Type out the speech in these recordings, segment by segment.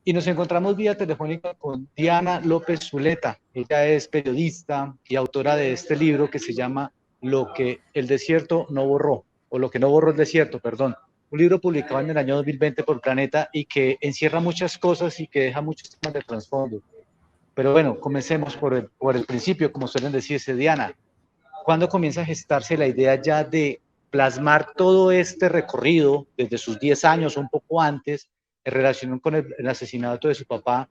Y nos encontramos vía telefónica con Diana López Zuleta. Ella es periodista y autora de este libro que se llama Lo que el desierto no borró, o Lo que no borró el desierto, perdón. Un libro publicado en el año 2020 por Planeta y que encierra muchas cosas y que deja muchos temas de trasfondo. Pero bueno, comencemos por el principio, como suelen decirse, Diana. ¿Cuándo comienza a gestarse la idea ya de plasmar todo este recorrido desde sus 10 años o un poco antes en relación con el asesinato de su papá,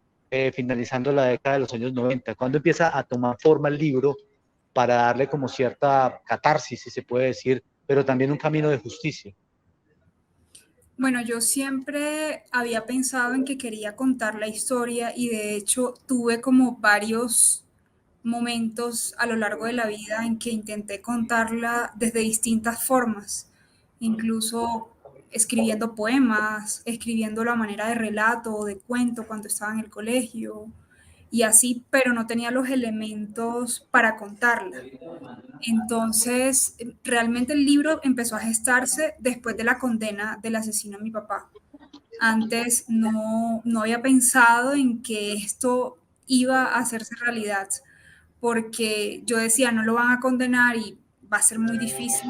finalizando la década de los años 90? ¿Cuándo empieza a tomar forma el libro para darle como cierta catarsis, si se puede decir, pero también un camino de justicia? Bueno, yo siempre había pensado en que quería contar la historia y de hecho tuve como varios momentos a lo largo de la vida en que intenté contarla desde distintas formas, incluso escribiendo poemas, escribiendo a manera de relato o de cuento cuando estaba en el colegio y así, pero no tenía los elementos para contarla. Entonces, realmente el libro empezó a gestarse después de la condena del asesino a mi papá. Antes no había pensado en que esto iba a hacerse realidad, porque yo decía, no lo van a condenar y va a ser muy difícil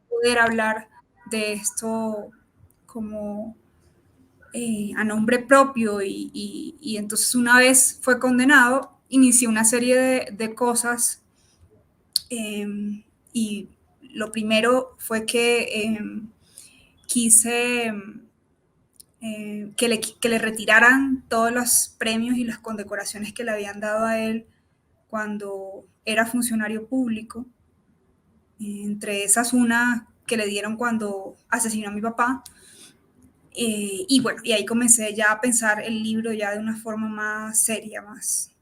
poder hablar de esto como a nombre propio y entonces una vez fue condenado, inicié una serie de cosas y lo primero fue que quise que le retiraran todos los premios y las condecoraciones que le habían dado a él cuando era funcionario público. Entre esas, una que le dieron cuando asesinó a mi papá. Y bueno, y ahí comencé ya a pensar el libro ya de una forma más seria, más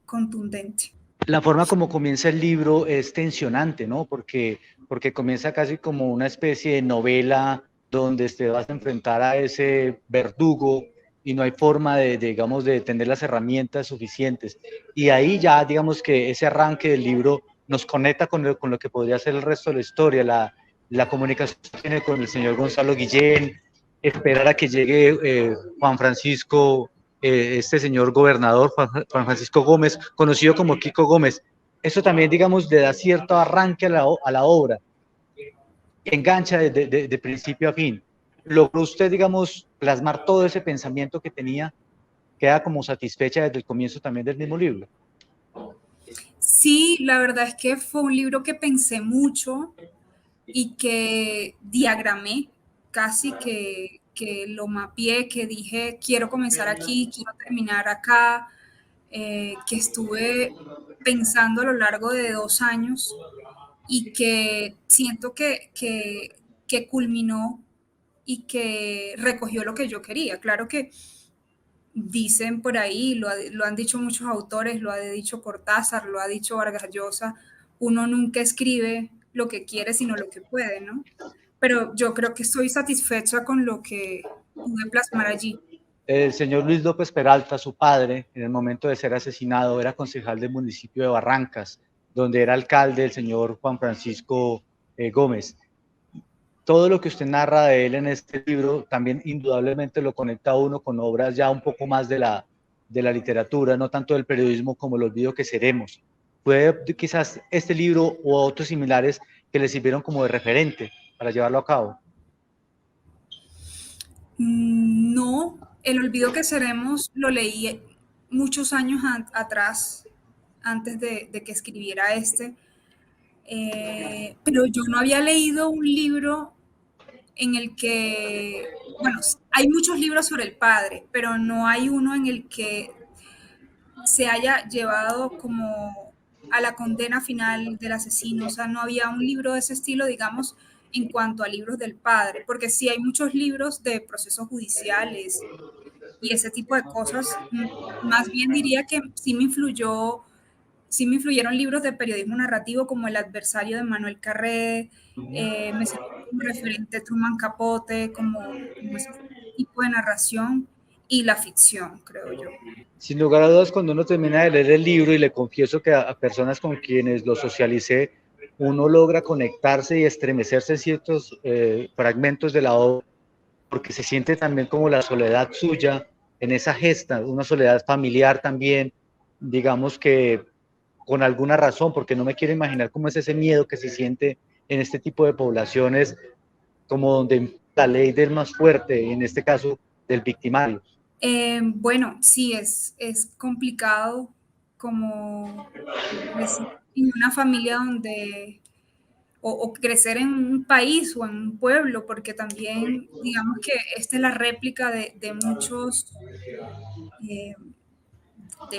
contundente. La forma como comienza el libro es tensionante, ¿no? Porque comienza casi como una especie de novela donde te vas a enfrentar a ese verdugo y no hay forma digamos, de tener las herramientas suficientes. Y ahí ya, digamos que ese arranque del libro nos conecta con lo que podría ser el resto de la historia, la comunicación que tiene con el señor Gonzalo Guillén, esperar a que llegue Juan Francisco, este señor gobernador, Juan Francisco Gómez, conocido como Kiko Gómez. Eso también, digamos, le da cierto arranque a la obra, engancha de principio a fin. ¿Logró usted, digamos, plasmar todo ese pensamiento que tenía? ¿Queda como satisfecha desde el comienzo también del mismo libro? Sí, la verdad es que fue un libro que pensé mucho y que diagramé, casi que lo mapeé, que dije, quiero comenzar aquí, quiero terminar acá, que estuve pensando a lo largo de 2 años y que siento que culminó y que recogió lo que yo quería. Claro que dicen por ahí, lo han dicho muchos autores, lo ha dicho Cortázar, lo ha dicho Vargas Llosa, uno nunca escribe lo que quiere, sino lo que puede, ¿no? Pero yo creo que estoy satisfecha con lo que pude plasmar allí. El señor Luis López Peralta, su padre, en el momento de ser asesinado, era concejal del municipio de Barrancas, donde era alcalde el señor Juan Francisco Gómez. Todo lo que usted narra de él en este libro también indudablemente lo conecta a uno con obras ya un poco más de la literatura, no tanto del periodismo como El olvido que seremos. ¿Puede quizás este libro u otros similares que le sirvieron como de referente para llevarlo a cabo? No, El olvido que seremos lo leí muchos años atrás, antes de que escribiera este, pero yo no había leído un libro en el que, bueno, hay muchos libros sobre el padre, pero no hay uno en el que se haya llevado como a la condena final del asesino. O sea, no había un libro de ese estilo, digamos, en cuanto a libros del padre, porque sí hay muchos libros de procesos judiciales y ese tipo de cosas. Más bien diría que sí me influyeron libros de periodismo narrativo como El adversario de Manuel Carré, me sirvió como referente Truman Capote, como ese tipo de narración y la ficción, creo yo. Sin lugar a dudas, cuando uno termina de leer el libro, y le confieso que a personas con quienes lo socialicé, uno logra conectarse y estremecerse en ciertos fragmentos de la obra, porque se siente también como la soledad suya en esa gesta, una soledad familiar también, digamos que con alguna razón, porque no me quiero imaginar cómo es ese miedo que se siente en este tipo de poblaciones, como donde la ley del más fuerte, en este caso del victimario. Bueno, sí, es complicado como crecer en una familia donde, o crecer en un país o en un pueblo, porque también, digamos que esta es la réplica eh, de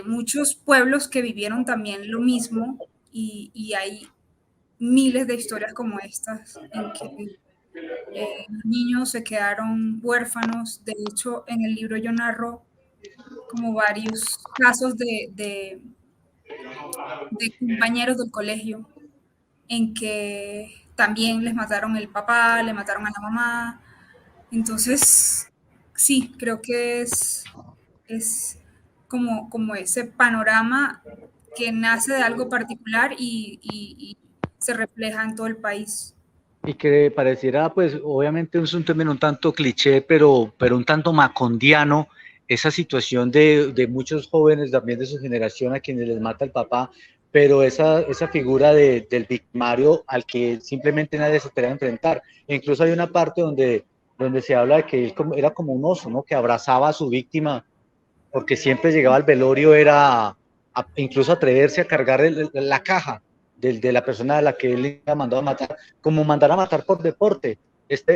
muchos pueblos que vivieron también lo mismo y hay miles de historias como estas en que los niños se quedaron huérfanos. De hecho, en el libro yo narro como varios casos de compañeros del colegio en que también les mataron el papá, le mataron a la mamá. Entonces, sí, creo que es como ese panorama que nace de algo particular y se refleja en todo el país. Y que pareciera, pues, obviamente es un término un tanto cliché, pero un tanto macondiano, esa situación de muchos jóvenes también de su generación a quienes les mata el papá, pero esa figura del victimario al que simplemente nadie se espera enfrentar. E incluso hay una parte donde se habla de que él era como un oso, ¿no? Que abrazaba a su víctima, porque siempre llegaba al velorio, incluso atreverse a cargar la caja de la persona a la que él le mandó a matar, como mandar a matar por deporte. Esta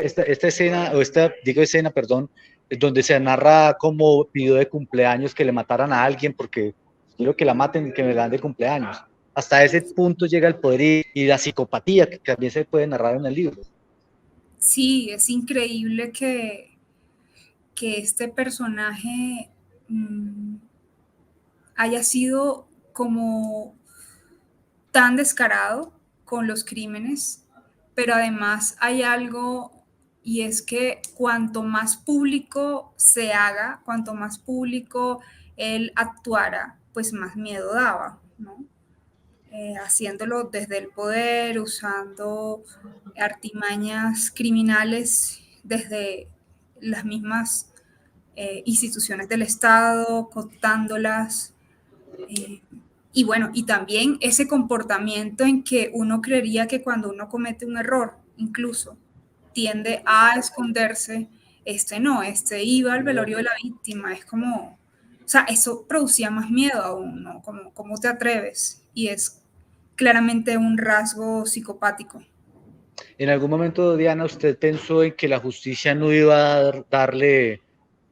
escena, digo escena, perdón, donde se narra cómo pidió de cumpleaños que le mataran a alguien porque quiero que la maten y que me la dan de cumpleaños. Hasta ese punto llega el poder y la psicopatía que también se puede narrar en el libro. Sí, es increíble que este personaje haya sido como tan descarado con los crímenes, pero además hay algo y es que cuanto más público se haga, cuanto más público él actuara, pues más miedo daba, ¿no? Haciéndolo desde el poder, usando artimañas criminales desde las mismas instituciones del Estado, cooptándolas. Eh, y bueno, y también ese comportamiento en que uno creería que cuando uno comete un error, incluso tiende a esconderse, este no, este iba al velorio de la víctima, es como, o sea, eso producía más miedo aún, ¿no? Como, ¿cómo te atreves? Y es claramente un rasgo psicopático. En algún momento, Diana, usted pensó en que la justicia no iba a darle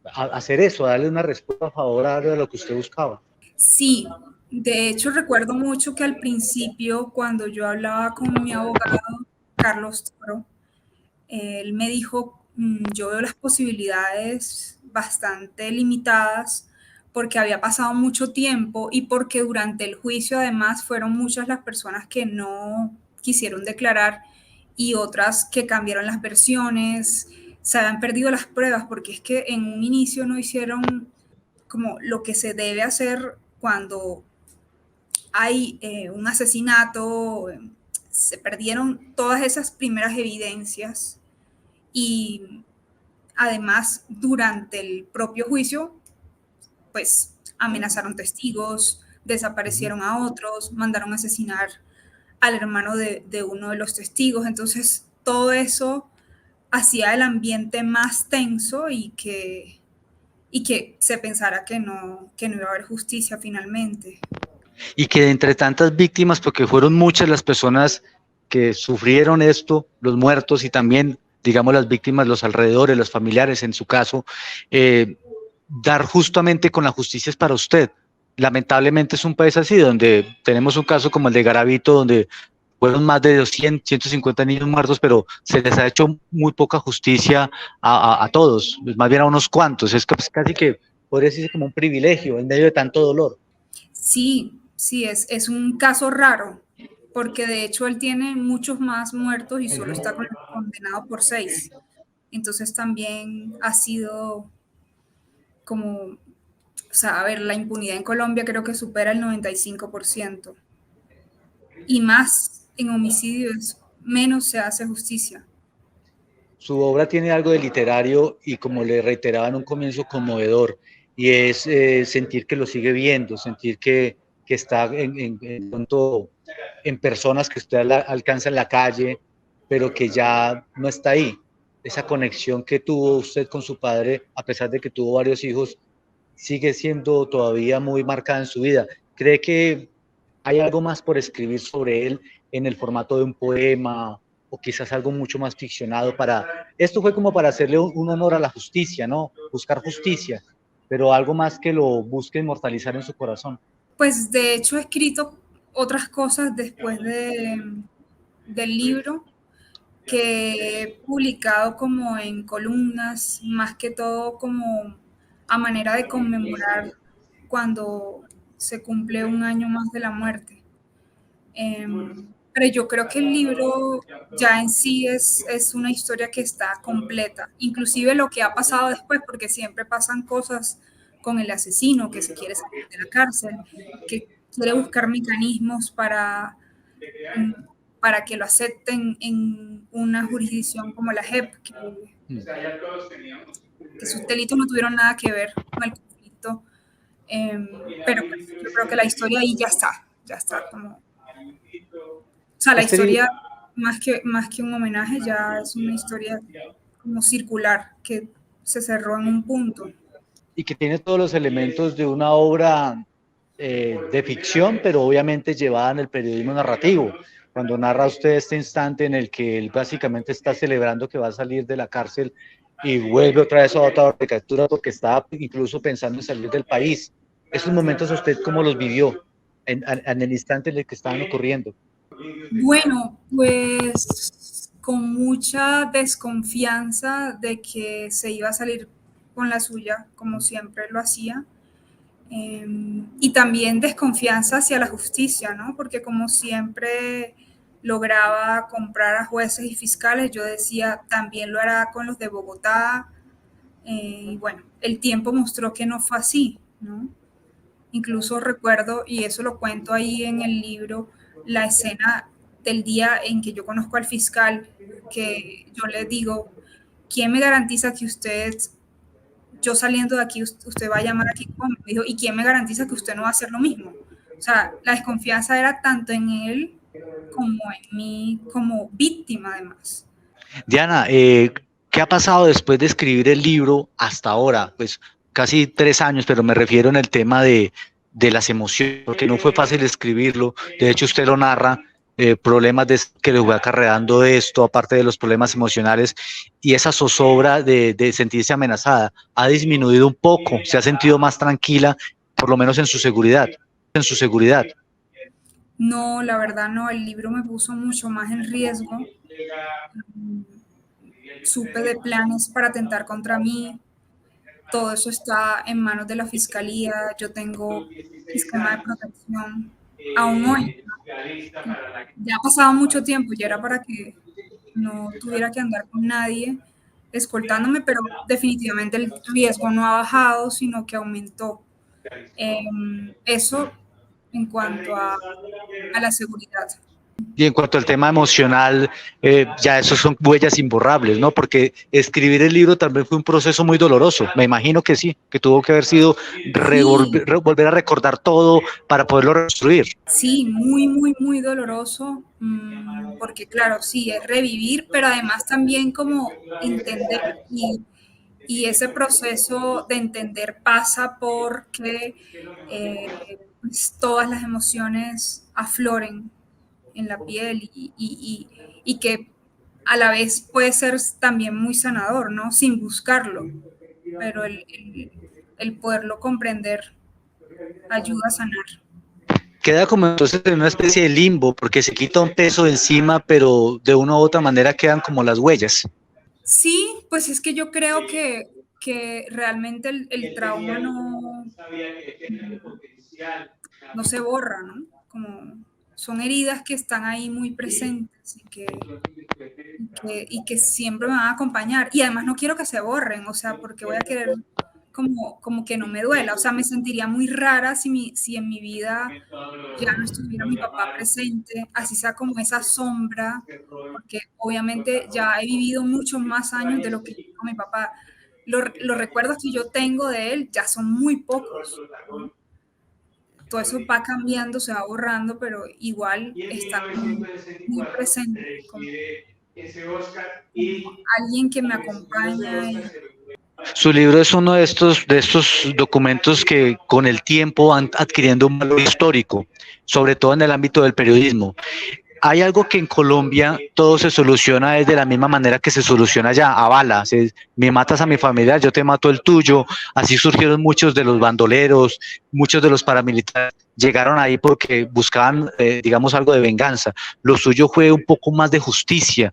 a hacer eso, a darle una respuesta favorable a lo que usted buscaba. Sí, de hecho recuerdo mucho que al principio, cuando yo hablaba con mi abogado, Carlos Toro, él me dijo, yo veo las posibilidades bastante limitadas porque había pasado mucho tiempo y porque durante el juicio además fueron muchas las personas que no quisieron declarar y otras que cambiaron las versiones, se habían perdido las pruebas porque es que en un inicio no hicieron como lo que se debe hacer cuando hay un asesinato, se perdieron todas esas primeras evidencias y además durante el propio juicio, pues amenazaron testigos, desaparecieron a otros, mandaron a asesinar al hermano de uno de los testigos, entonces todo eso hacía el ambiente más tenso y que se pensara que no iba a haber justicia finalmente. Y que de entre tantas víctimas, porque fueron muchas las personas que sufrieron esto, los muertos y también, digamos, las víctimas, los alrededores, los familiares en su caso, dar justamente con la justicia es para usted. Lamentablemente es un país así, donde tenemos un caso como el de Garavito, donde fueron más de 200, 150 niños muertos, pero se les ha hecho muy poca justicia a todos, más bien a unos cuantos. Es casi que podría decirse como un privilegio en medio de tanto dolor. Sí, sí, es un caso raro, porque de hecho él tiene muchos más muertos y solo está condenado por 6. Entonces también ha sido como, o sea, a ver, la impunidad en Colombia creo que supera el 95%. Y más en homicidios, menos se hace justicia. Su obra tiene algo de literario y, como le reiteraba en un comienzo, conmovedor. y es sentir que lo sigue viendo, sentir que está en personas que usted alcanza en la calle, pero que ya no está ahí. Esa conexión que tuvo usted con su padre, a pesar de que tuvo varios hijos, sigue siendo todavía muy marcada en su vida. ¿Cree que hay algo más por escribir sobre él en el formato de un poema o quizás algo mucho más ficcionado para... Esto fue como para hacerle un honor a la justicia, ¿no? Buscar justicia, pero algo más que lo busque inmortalizar en su corazón. Pues de hecho he escrito otras cosas después del libro que he publicado como en columnas, más que todo como a manera de conmemorar cuando se cumple un año más de la muerte. Pero yo creo que el libro ya en sí es una historia que está completa, inclusive lo que ha pasado después, porque siempre pasan cosas con el asesino que se quiere salir de la cárcel, que quiere buscar mecanismos para que lo acepten en una jurisdicción como la JEP, que sus delitos no tuvieron nada que ver con el conflicto. Pero pues, yo creo que la historia ahí ya está como... O sea, la Este, historia, más que un homenaje, ya es una historia como circular, que se cerró en un punto. y que tiene todos los elementos de una obra de ficción, pero obviamente llevada en el periodismo narrativo. Cuando narra usted este instante en el que él básicamente está celebrando que va a salir de la cárcel y vuelve otra vez a otra captura porque estaba incluso pensando en salir del país. Esos momentos usted cómo los vivió en el instante en el que estaban ocurriendo. Bueno, pues con mucha desconfianza de que se iba a salir con la suya, como siempre lo hacía. Y también desconfianza hacia la justicia, ¿no? Porque como siempre lograba comprar a jueces y fiscales, yo decía, también lo hará con los de Bogotá. Y bueno, el tiempo mostró que no fue así, ¿no? Incluso recuerdo, y eso lo cuento ahí en el libro, la escena del día en que yo conozco al fiscal, que yo le digo, ¿quién me garantiza que usted, yo saliendo de aquí, usted va a llamar aquí? Me dijo, ¿y quién me garantiza que usted no va a hacer lo mismo? O sea, la desconfianza era tanto en él como en mí, como víctima además. Diana, ¿qué ha pasado después de escribir el libro hasta ahora? Pues casi 3 años, pero me refiero en el tema de las emociones, porque no fue fácil escribirlo. De hecho, usted lo narra, problemas que le fue acarreando esto, aparte de los problemas emocionales, y esa zozobra de sentirse amenazada ha disminuido un poco, se ha sentido más tranquila, por lo menos en su seguridad, en su seguridad. No, la verdad no, el libro me puso mucho más en riesgo. Supe de planes para atentar contra mí, todo eso está en manos de la fiscalía, yo tengo esquema de protección, aún hoy. Ya ha pasado mucho tiempo, ya era para que no tuviera que andar con nadie escoltándome, pero definitivamente el riesgo no ha bajado, sino que aumentó. Eso en cuanto a la seguridad. Y en cuanto al tema emocional, ya esos son huellas imborrables, ¿no? Porque escribir el libro también fue un proceso muy doloroso. Me imagino que sí, que tuvo que haber sido Sí, volver a recordar todo para poderlo reconstruir. sí, muy, muy, muy doloroso, porque claro, sí, es revivir, pero además también como entender y ese proceso de entender pasa porque pues, todas las emociones afloren en la piel y que a la vez puede ser también muy sanador, ¿no? Sin buscarlo, pero el poderlo comprender ayuda a sanar. Queda como entonces en una especie de limbo, porque se quita un peso de encima, pero de una u otra manera quedan como las huellas. Sí, pues es que yo creo que realmente el trauma no se borra, ¿no? Como son heridas que están ahí muy presentes y que siempre me van a acompañar. Y además no quiero que se borren, o sea, porque voy a querer como que no me duela. O sea, me sentiría muy rara si en mi vida ya no estuviera mi papá presente, así sea como esa sombra, porque obviamente ya he vivido muchos más años de lo que con mi papá. los recuerdos que yo tengo de él ya son muy pocos, ¿no? Todo eso va cambiando, se va borrando, pero igual está como muy presente, como alguien que me acompaña. Su libro es uno de estos documentos que con el tiempo van adquiriendo un valor histórico, sobre todo en el ámbito del periodismo. Hay algo que en Colombia todo se soluciona de la misma manera que se soluciona allá, a balas. Me matas a mi familiar, yo te mato el tuyo. Así surgieron muchos de los bandoleros, muchos de los paramilitares. Llegaron ahí porque buscaban, digamos, algo de venganza. Lo suyo fue un poco más de justicia,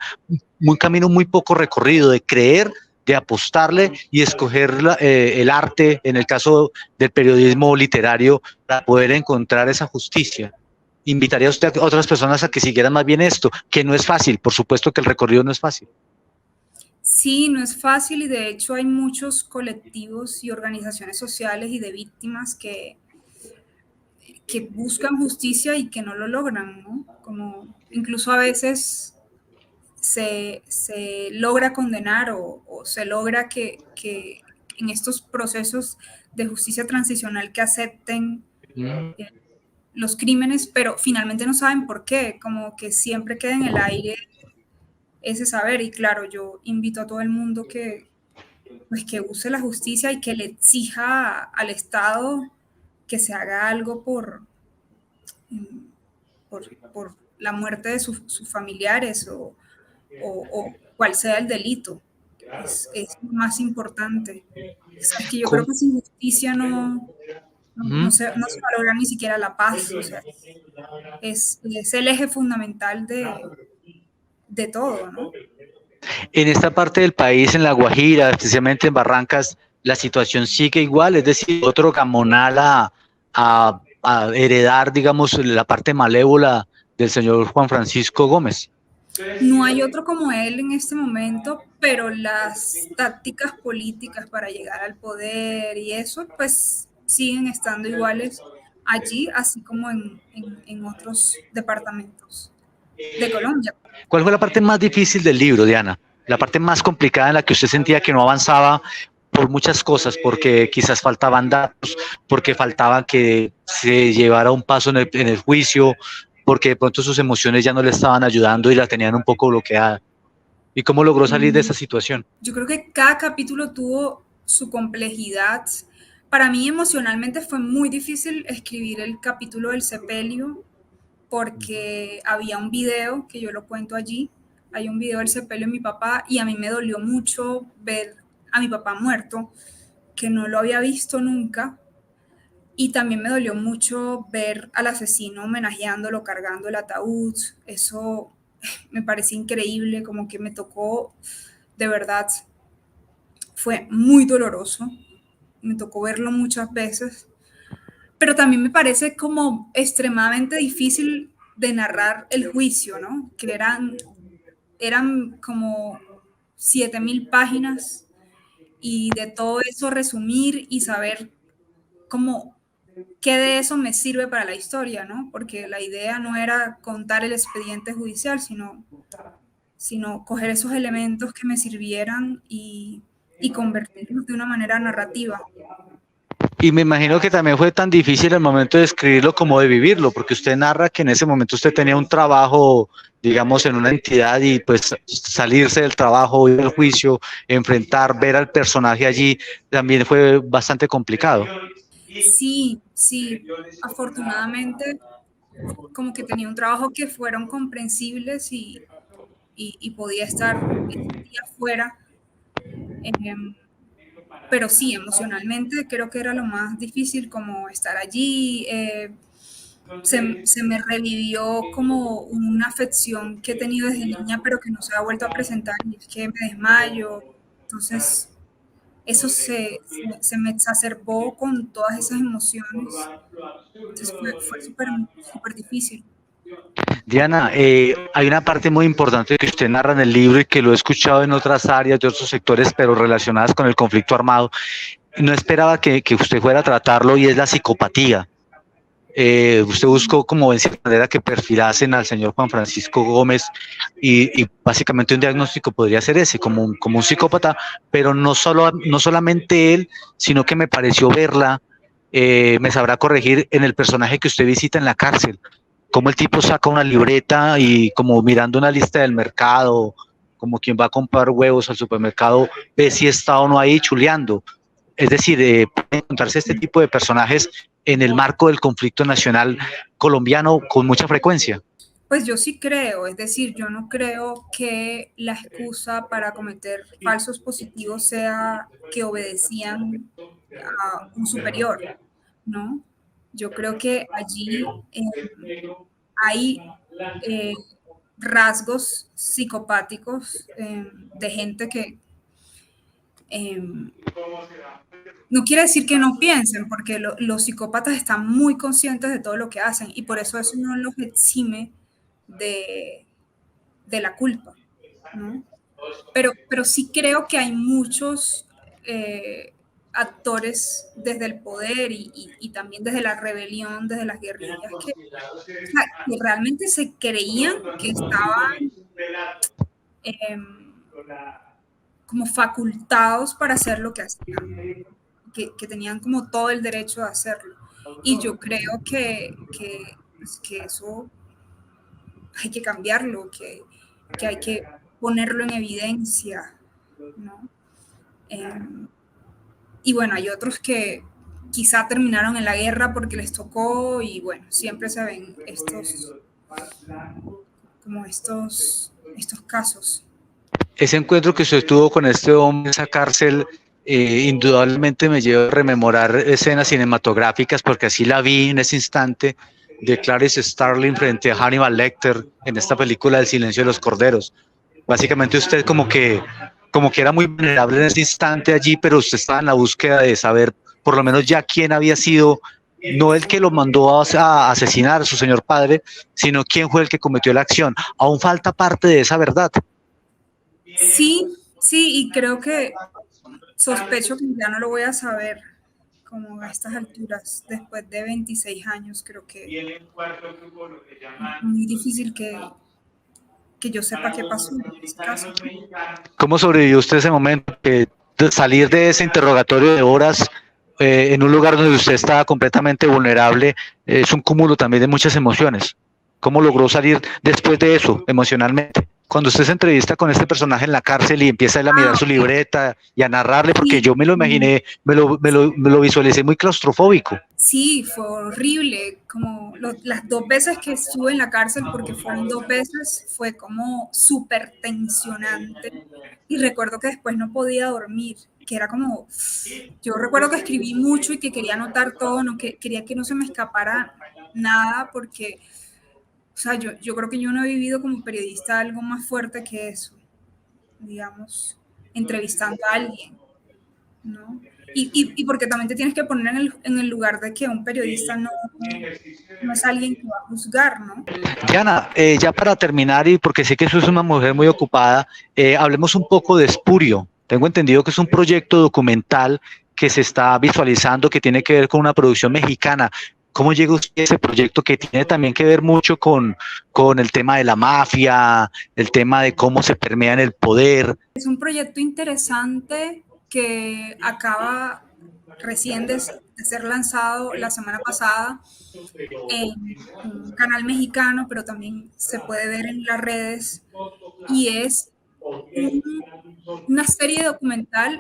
un camino muy poco recorrido, de creer, de apostarle y escoger el arte, en el caso del periodismo literario, para poder encontrar esa justicia. Invitaría a usted a otras personas a que siguieran más bien esto, que no es fácil, por supuesto que el recorrido no es fácil. Sí, no es fácil y de hecho hay muchos colectivos y organizaciones sociales y de víctimas que buscan justicia y que no lo logran, ¿no? Como incluso a veces se logra condenar o se logra que en estos procesos de justicia transicional que acepten los crímenes, pero finalmente no saben por qué, como que siempre queda en el aire ese saber. Y claro, yo invito a todo el mundo que use la justicia y que le exija al Estado que se haga algo por la muerte de sus familiares o cual sea el delito. Es más importante. Es que yo creo que sin justicia no se va a lograr ni siquiera la paz. O sea, es el eje fundamental de todo, ¿no? En esta parte del país, en La Guajira, especialmente en Barrancas, la situación sigue igual, es decir, otro Gamonal a heredar, digamos, la parte malévola del señor Juan Francisco Gómez. No hay otro como él en este momento, pero las tácticas políticas para llegar al poder y eso, pues siguen estando iguales allí, así como en otros departamentos de Colombia. ¿Cuál fue la parte más difícil del libro, Diana? La parte más complicada en la que usted sentía que no avanzaba por muchas cosas, porque quizás faltaban datos, porque faltaba que se llevara un paso en el juicio, porque de pronto sus emociones ya no le estaban ayudando y la tenían un poco bloqueada. ¿Y cómo logró salir de esa situación? Yo creo que cada capítulo tuvo su complejidad. Para mí emocionalmente fue muy difícil escribir el capítulo del sepelio porque había un video que yo lo cuento allí. Hay un video del sepelio de mi papá y a mí me dolió mucho ver a mi papá muerto, que no lo había visto nunca. Y también me dolió mucho ver al asesino homenajeándolo, cargando el ataúd. Eso me parecía increíble, como que me tocó, de verdad, fue muy doloroso. Me tocó verlo muchas veces. Pero también me parece como extremadamente difícil de narrar el juicio, ¿no? Que eran como 7.000 páginas y de todo eso resumir y saber cómo qué de eso me sirve para la historia, ¿no? Porque la idea no era contar el expediente judicial, sino coger esos elementos que me sirvieran y convertirlos de una manera narrativa. Y me imagino que también fue tan difícil el momento de escribirlo como de vivirlo, porque usted narra que en ese momento usted tenía un trabajo, digamos, en una entidad y pues salirse del trabajo, ir al juicio, enfrentar, ver al personaje allí, también fue bastante complicado. Sí, afortunadamente como que tenía un trabajo que fueron comprensibles y podía estar afuera. Pero sí, emocionalmente creo que era lo más difícil, como estar allí. Se me revivió como una afección que he tenido desde niña, pero que no se ha vuelto a presentar, y es que me desmayo. Entonces, eso se me exacerbó con todas esas emociones. Entonces, fue súper difícil. Diana, hay una parte muy importante que usted narra en el libro y que lo he escuchado en otras áreas de otros sectores, pero relacionadas con el conflicto armado. No esperaba que usted fuera a tratarlo y es la psicopatía. Usted buscó como en cierta manera que perfilasen al señor Juan Francisco Gómez y básicamente un diagnóstico podría ser ese, como un psicópata, pero no solamente él, sino que me pareció verla, me sabrá corregir en el personaje que usted visita en la cárcel, como el tipo saca una libreta y como mirando una lista del mercado, como quien va a comprar huevos al supermercado, ve si está o no ahí chuleando. Es decir, puede encontrarse este tipo de personajes en el marco del conflicto nacional colombiano con mucha frecuencia. Pues yo sí creo, es decir, yo no creo que la excusa para cometer falsos positivos sea que obedecían a un superior, ¿no? Yo creo que allí hay eh, rasgos psicopáticos de gente que eh, no quiere decir que no piensen, porque los psicópatas están muy conscientes de todo lo que hacen y por eso no los exime de, de la culpa, ¿no? Pero sí creo que hay muchos actores desde el poder y también desde la rebelión, desde las guerrillas, o sea, que realmente se creían que estaban eh, como facultados para hacer lo que hacían, que tenían como todo el derecho de hacerlo. Y yo creo que eso hay que cambiarlo, que hay que ponerlo en evidencia, ¿no? Eh, y bueno, hay otros que quizá terminaron en la guerra porque les tocó y bueno, siempre se ven estos casos. Ese encuentro que usted tuvo con este hombre en esa cárcel, indudablemente me lleva a rememorar escenas cinematográficas, porque así la vi en ese instante de Clarice Starling frente a Hannibal Lecter en esta película El silencio de los corderos. Básicamente usted como que era muy vulnerable en ese instante allí, pero usted estaba en la búsqueda de saber por lo menos ya quién había sido, no el que lo mandó a asesinar a su señor padre, sino quién fue el que cometió la acción. Aún falta parte de esa verdad. Sí, sí, y creo que sospecho que ya no lo voy a saber como a estas alturas, después de 26 años, creo que es muy difícil que yo sepa qué pasó en ese caso. ¿Cómo sobrevivió usted ese momento? Salir de ese interrogatorio de horas en un lugar donde usted estaba completamente vulnerable es un cúmulo también de muchas emociones. ¿Cómo logró salir después de eso emocionalmente? Cuando usted se entrevista con este personaje en la cárcel y empieza él a mirar su Okay. libreta y a narrarle, porque Sí, yo me lo imaginé, me lo visualicé muy claustrofóbico. sí, fue horrible, como las 2 veces que estuve en la cárcel, porque fueron 2 veces, fue como súper tensionante y recuerdo que después no podía dormir, que era como, yo recuerdo que escribí mucho y que quería anotar todo, no, que quería que no se me escapara nada, porque, o sea, yo creo que yo no he vivido como periodista algo más fuerte que eso, digamos, entrevistando a alguien, ¿no? Y porque también te tienes que poner en el lugar de que un periodista no es alguien que va a juzgar, ¿no? Diana, ya para terminar, y porque sé que eso es una mujer muy ocupada, hablemos un poco de Espurio. Tengo entendido que es un proyecto documental que se está visualizando, que tiene que ver con una producción mexicana. ¿Cómo llega usted a ese proyecto que tiene también que ver mucho con el tema de la mafia, el tema de cómo se permea en el poder? Es un proyecto interesante que acaba recién de ser lanzado la semana pasada en un canal mexicano, pero también se puede ver en las redes, y es un, una serie documental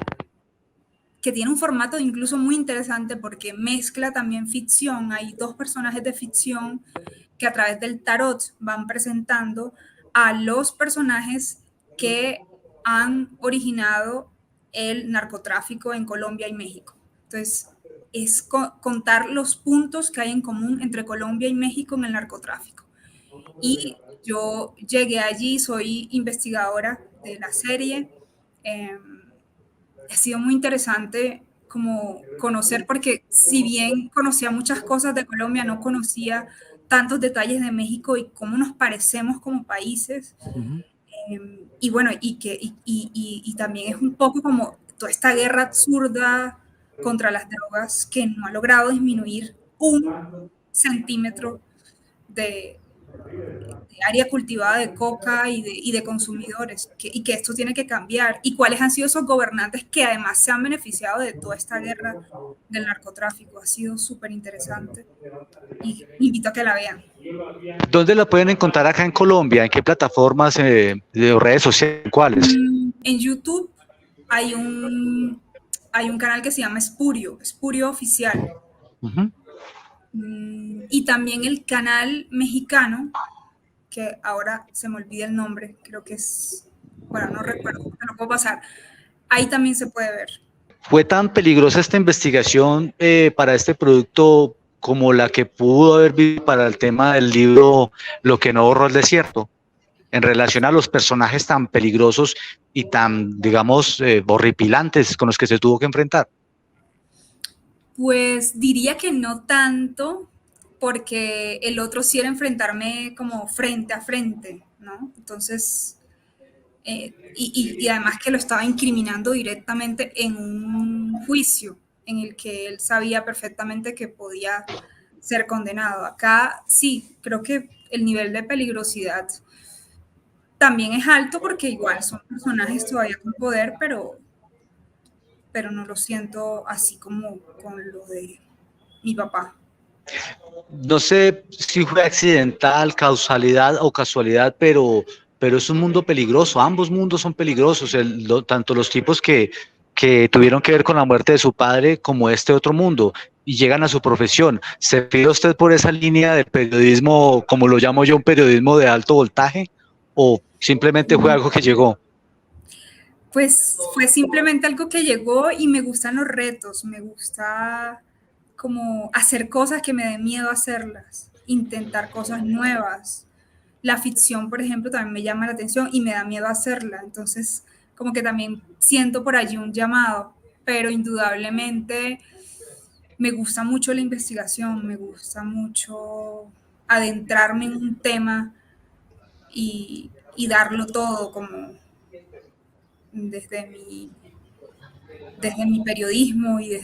que tiene un formato incluso muy interesante porque mezcla también ficción. Hay 2 personajes de ficción que a través del tarot van presentando a los personajes que han originado el narcotráfico en Colombia y México. Entonces, es contar los puntos que hay en común entre Colombia y México en el narcotráfico. Y yo llegué allí, soy investigadora de la serie. Eh, ha sido muy interesante como conocer, porque si bien conocía muchas cosas de Colombia, no conocía tantos detalles de México y cómo nos parecemos como países. Y bueno, y también es un poco como toda esta guerra absurda contra las drogas que no ha logrado disminuir aún, centímetro de área cultivada de coca y de consumidores, y que esto tiene que cambiar, y cuáles han sido esos gobernantes que además se han beneficiado de toda esta guerra del narcotráfico. Ha sido súper interesante y invito a que la vean. ¿Dónde la pueden encontrar acá en Colombia? ¿En qué plataformas de redes sociales? ¿Cuáles? En YouTube hay un canal que se llama Espurio Oficial. Y también el canal mexicano, que ahora se me olvida el nombre, creo que es, bueno, no recuerdo, te lo puedo pasar. Ahí también se puede ver. ¿Fue tan peligrosa esta investigación para este producto como la que pudo haber vivido para el tema del libro Lo que no borró el desierto, en relación a los personajes tan peligrosos y tan, digamos, horripilantes con los que se tuvo que enfrentar? Pues diría que no tanto, porque el otro sí era enfrentarme como frente a frente, ¿no? Entonces, y además que lo estaba incriminando directamente en un juicio en el que él sabía perfectamente que podía ser condenado. Acá sí, creo que el nivel de peligrosidad también es alto porque igual son personajes todavía con poder, pero no lo siento así como con lo de mi papá. No sé si fue accidental, causalidad o casualidad, pero es un mundo peligroso. Ambos mundos son peligrosos, tanto los tipos que tuvieron que ver con la muerte de su padre como este otro mundo y llegan a su profesión. ¿Se pide usted por esa línea de periodismo, como lo llamo yo, un periodismo de alto voltaje, o simplemente fue algo que llegó? Pues fue simplemente algo que llegó y me gustan los retos, me gusta como hacer cosas que me den miedo hacerlas, intentar cosas nuevas. La ficción, por ejemplo, también me llama la atención y me da miedo hacerla, entonces como que también siento por allí un llamado, pero indudablemente me gusta mucho la investigación, me gusta mucho adentrarme en un tema y darlo todo como desde mi periodismo y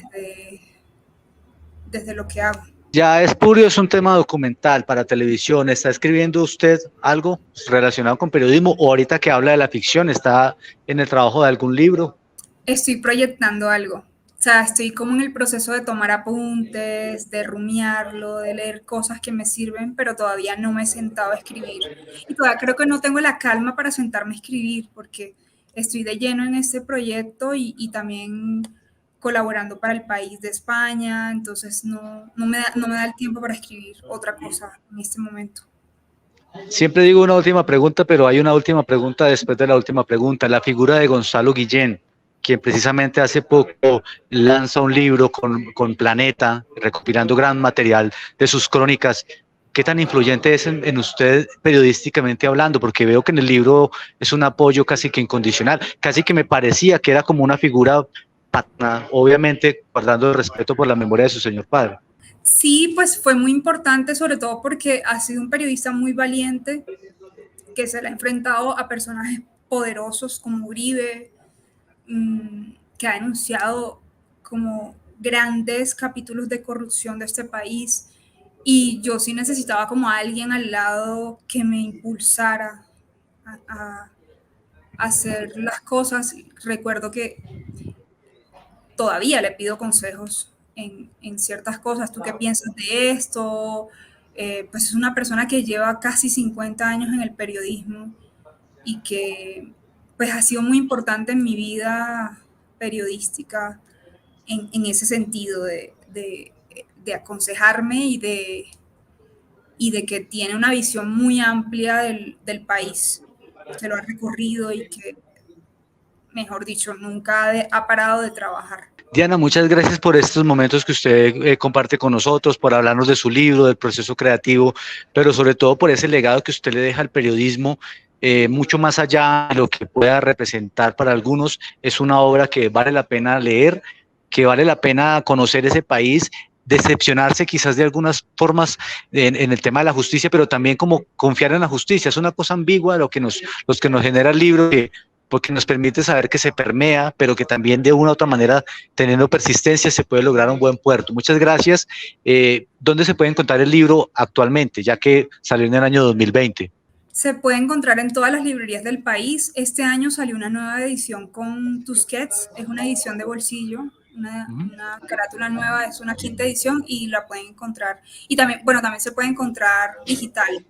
desde lo que hago. Ya Espurio es un tema documental para televisión. ¿Está escribiendo usted algo relacionado con periodismo o ahorita que habla de la ficción está en el trabajo de algún libro? Estoy proyectando algo. O sea, estoy como en el proceso de tomar apuntes, de rumiarlo, de leer cosas que me sirven, pero todavía no me he sentado a escribir. Y todavía creo que no tengo la calma para sentarme a escribir porque estoy de lleno en este proyecto y también colaborando para el país de España, entonces no me da el tiempo para escribir otra cosa en este momento. Siempre digo una última pregunta, pero hay una última pregunta después de la última pregunta. La figura de Gonzalo Guillén, quien precisamente hace poco lanza un libro con Planeta, recopilando gran material de sus crónicas. ¿Qué tan influyente es en usted periodísticamente hablando? Porque veo que en el libro es un apoyo casi que incondicional, casi que me parecía que era como una figura paterna, obviamente guardando el respeto por la memoria de su señor padre. Sí, pues fue muy importante, sobre todo porque ha sido un periodista muy valiente, que se le ha enfrentado a personajes poderosos como Uribe, que ha denunciado como grandes capítulos de corrupción de este país. Y yo sí necesitaba como alguien al lado que me impulsara a hacer las cosas. Recuerdo que todavía le pido consejos en ciertas cosas. ¿Tú qué piensas de esto? Pues es una persona que lleva casi 50 años en el periodismo y que pues ha sido muy importante en mi vida periodística en ese sentido de aconsejarme y de que tiene una visión muy amplia del país, que lo ha recorrido y que, mejor dicho, nunca ha parado de trabajar. Diana, muchas gracias por estos momentos que usted comparte con nosotros, por hablarnos de su libro, del proceso creativo, pero sobre todo por ese legado que usted le deja al periodismo, mucho más allá de lo que pueda representar para algunos. Es una obra que vale la pena leer, que vale la pena conocer ese país, decepcionarse quizás de algunas formas en el tema de la justicia, pero también como confiar en la justicia. Es una cosa ambigua lo que nos genera el libro, que porque nos permite saber que se permea, pero que también de una u otra manera, teniendo persistencia, se puede lograr un buen puerto. Muchas gracias. ¿Dónde se puede encontrar el libro actualmente, ya que salió en el año 2020? Se puede encontrar en todas las librerías del país. Este año salió una nueva edición con Tusquets, es una edición de bolsillo, una carátula nueva, es una quinta edición y la pueden encontrar. Y también, bueno, también se puede encontrar digital,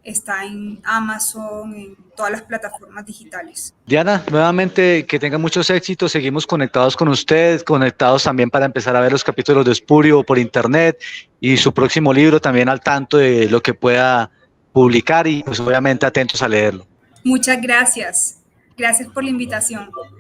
está en Amazon, en todas las plataformas digitales. Diana, nuevamente que tenga muchos éxitos, seguimos conectados con ustedes, conectados también para empezar a ver los capítulos de Espurio por internet y su próximo libro también al tanto de lo que pueda publicar y pues obviamente atentos a leerlo. Muchas gracias. Gracias por la invitación.